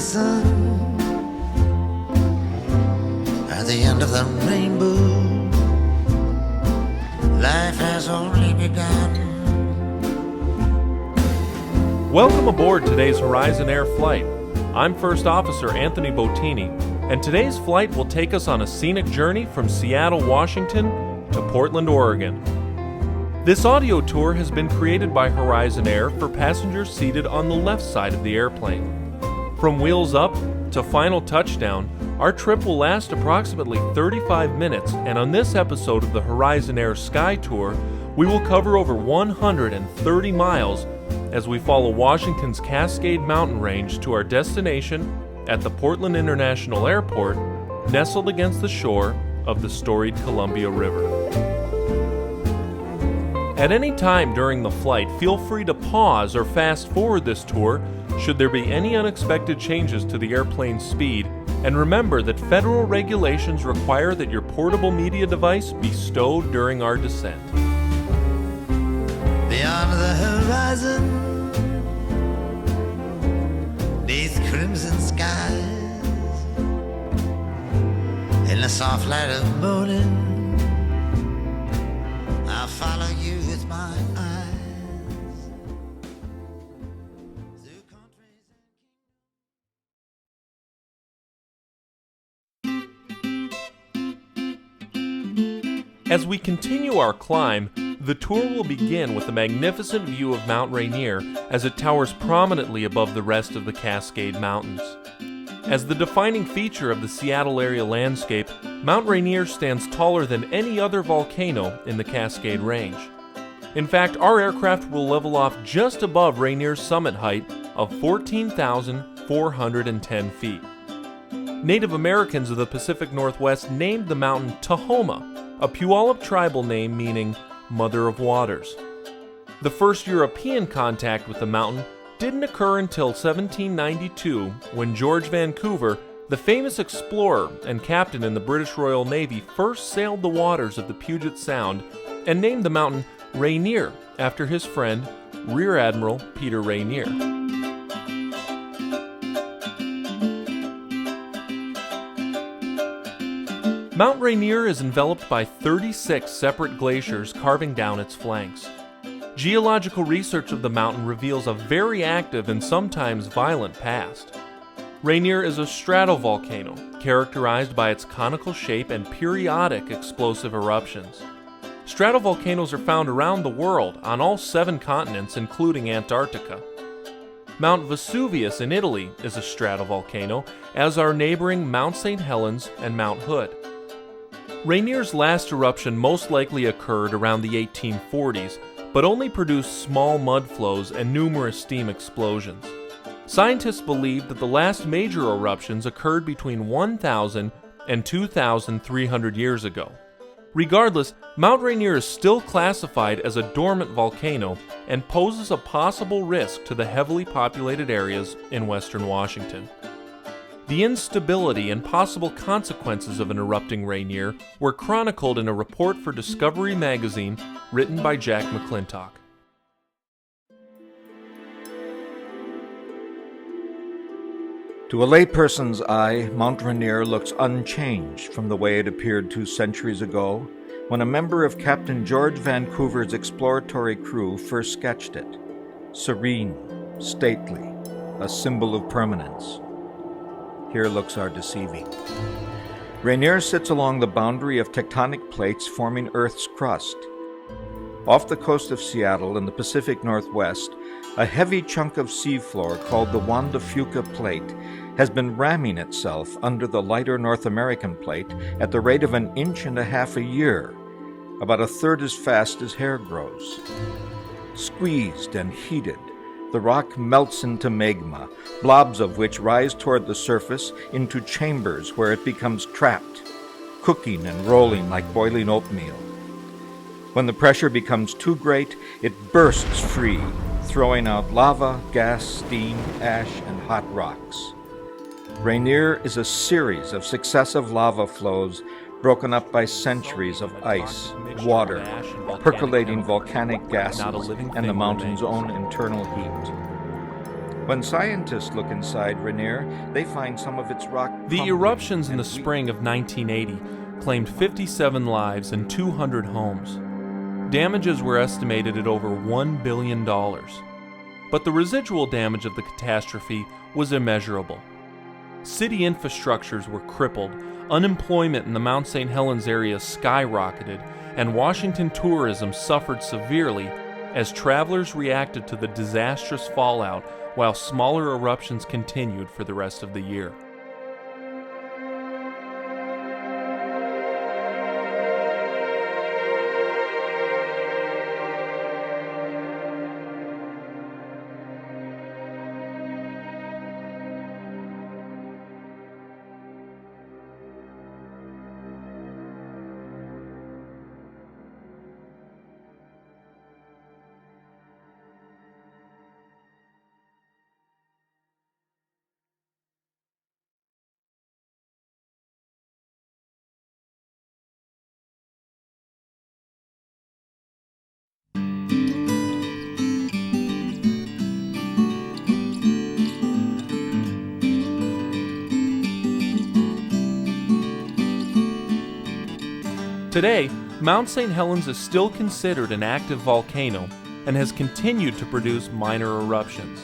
sun at the end of the rainbow. Life has only begun. Welcome aboard today's Horizon Air flight. I'm First Officer Anthony Bottini, and today's flight will take us on a scenic journey from Seattle, Washington to Portland, Oregon. This audio tour has been created by Horizon Air for passengers seated on the left side of the airplane. From wheels up to final touchdown, our trip will last approximately 35 minutes, and on this episode of the Horizon Air Sky Tour, we will cover over 130 miles as we follow Washington's Cascade Mountain Range to our destination at the Portland International Airport, nestled against the shore of the storied Columbia River. At any time during the flight, feel free to pause or fast forward this tour should there be any unexpected changes to the airplane's speed, and remember that federal regulations require that your portable media device be stowed during our descent. Beyond the horizon, beneath crimson skies, in the soft light of morning, I'll follow you with my eyes. Through countries As we continue our climb, the tour will begin with a magnificent view of Mount Rainier as it towers prominently above the rest of the Cascade Mountains. As the defining feature of the Seattle area landscape, Mount Rainier stands taller than any other volcano in the Cascade Range. In fact, our aircraft will level off just above Rainier's summit height of 14,410 feet. Native Americans of the Pacific Northwest named the mountain Tahoma, a Puyallup tribal name meaning Mother of Waters. The first European contact with the mountain didn't occur until 1792, when George Vancouver, the famous explorer and captain in the British Royal Navy, first sailed the waters of the Puget Sound and named the mountain Rainier after his friend, Rear Admiral Peter Rainier. Mount Rainier is enveloped by 36 separate glaciers carving down its flanks. Geological research of the mountain reveals a very active and sometimes violent past. Rainier is a stratovolcano, characterized by its conical shape and periodic explosive eruptions. Stratovolcanoes are found around the world, on all 7 continents, including Antarctica. Mount Vesuvius in Italy is a stratovolcano, as are neighboring Mount St. Helens and Mount Hood. Rainier's last eruption most likely occurred around the 1840s, but only produced small mud flows and numerous steam explosions. Scientists believe that the last major eruptions occurred between 1,000 and 2,300 years ago. Regardless, Mount Rainier is still classified as a dormant volcano and poses a possible risk to the heavily populated areas in western Washington. The instability and possible consequences of an erupting Rainier were chronicled in a report for Discovery magazine written by Jack McClintock. To a layperson's eye, Mount Rainier looks unchanged from the way it appeared 2 centuries ago, when a member of Captain George Vancouver's exploratory crew first sketched it. Serene, stately, a symbol of permanence. Here looks our deceiving. Rainier sits along the boundary of tectonic plates forming Earth's crust. Off the coast of Seattle in the Pacific Northwest, a heavy chunk of seafloor called the Juan de Fuca Plate has been ramming itself under the lighter North American plate at the rate of 1.5 inches a year, about 1/3 as fast as hair grows. Squeezed and heated, the rock melts into magma, blobs of which rise toward the surface into chambers where it becomes trapped, cooking and rolling like boiling oatmeal. When the pressure becomes too great, it bursts free, throwing out lava, gas, steam, ash, and hot rocks. Rainier is a series of successive lava flows broken up by centuries of ice, water, percolating volcanic gases, and the mountain's own internal heat. When scientists look inside Rainier, they find some of its rock The crumbling eruptions in and the spring of 1980 claimed 57 lives and 200 homes. Damages were estimated at over $1 billion. But the residual damage of the catastrophe was immeasurable. City infrastructures were crippled, unemployment in the Mount St. Helens area skyrocketed, and Washington tourism suffered severely as travelers reacted to the disastrous fallout while smaller eruptions continued for the rest of the year. Today, Mount St. Helens is still considered an active volcano and has continued to produce minor eruptions.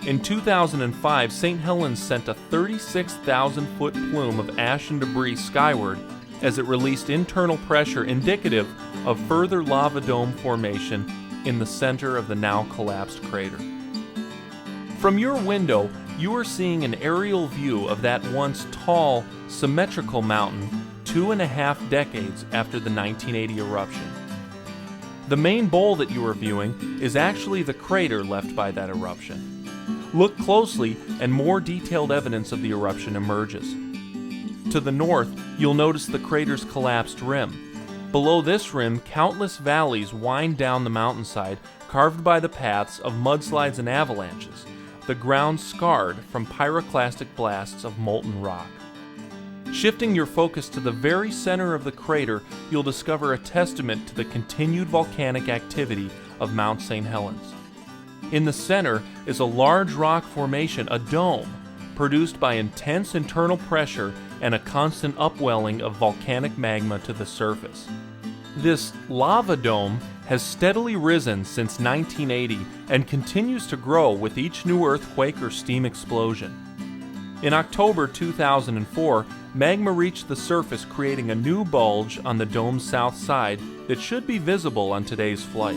In 2005, St. Helens sent a 36,000-foot plume of ash and debris skyward as it released internal pressure indicative of further lava dome formation in the center of the now collapsed crater. From your window, you are seeing an aerial view of that once tall, symmetrical mountain 2.5 decades after the 1980 eruption. The main bowl that you are viewing is actually the crater left by that eruption. Look closely and more detailed evidence of the eruption emerges. To the north, you'll notice the crater's collapsed rim. Below this rim, countless valleys wind down the mountainside, carved by the paths of mudslides and avalanches, the ground scarred from pyroclastic blasts of molten rock. Shifting your focus to the very center of the crater, you'll discover a testament to the continued volcanic activity of Mount St. Helens. In the center is a large rock formation, a dome, produced by intense internal pressure and a constant upwelling of volcanic magma to the surface. This lava dome has steadily risen since 1980 and continues to grow with each new earthquake or steam explosion. In October 2004, magma reached the surface, creating a new bulge on the dome's south side that should be visible on today's flight.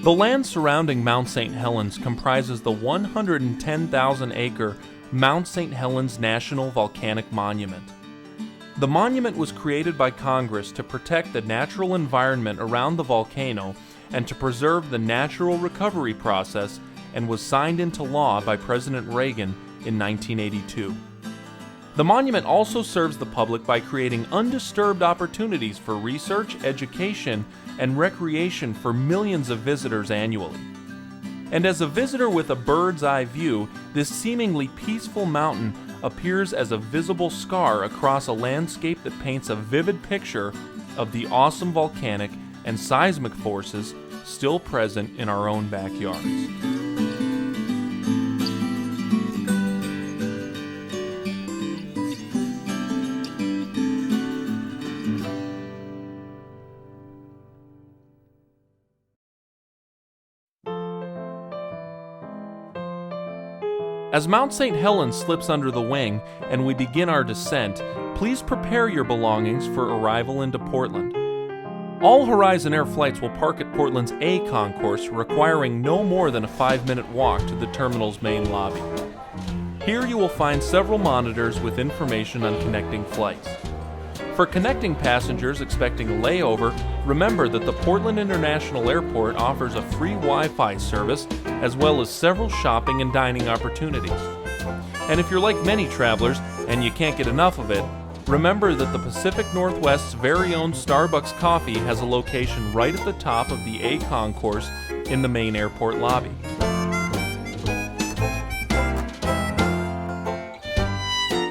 The land surrounding Mount St. Helens comprises the 110,000-acre Mount St. Helens National Volcanic Monument. The monument was created by Congress to protect the natural environment around the volcano and to preserve the natural recovery process, and was signed into law by President Reagan in 1982. The monument also serves the public by creating undisturbed opportunities for research, education, and recreation for millions of visitors annually. And as a visitor with a bird's eye view, this seemingly peaceful mountain appears as a visible scar across a landscape that paints a vivid picture of the awesome volcanic and seismic forces still present in our own backyards. As Mount St. Helens slips under the wing and we begin our descent, please prepare your belongings for arrival into Portland. All Horizon Air flights will park at Portland's A concourse, requiring no more than a 5-minute walk to the terminal's main lobby. Here you will find several monitors with information on connecting flights. For connecting passengers expecting a layover, remember that the Portland International Airport offers a free Wi-Fi service, as well as several shopping and dining opportunities. And if you're like many travelers and you can't get enough of it, remember that the Pacific Northwest's very own Starbucks Coffee has a location right at the top of the A concourse in the main airport lobby.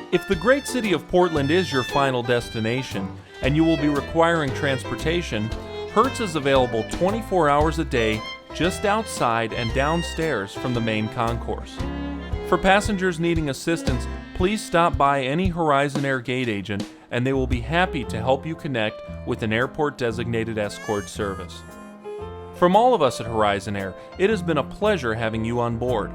If the great city of Portland is your final destination and you will be requiring transportation, Hertz is available 24 hours a day just outside and downstairs from the main concourse. For passengers needing assistance, please stop by any Horizon Air gate agent and they will be happy to help you connect with an airport-designated escort service. From all of us at Horizon Air, it has been a pleasure having you on board.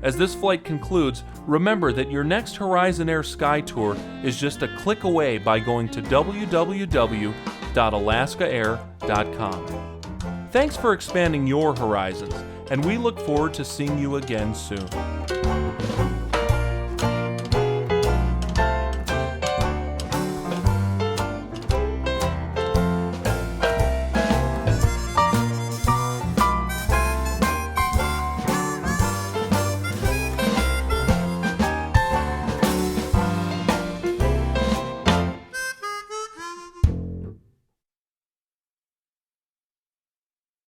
As this flight concludes, remember that your next Horizon Air Sky Tour is just a click away by going to www.alaskaair.com. Thanks for expanding your horizons, and we look forward to seeing you again soon.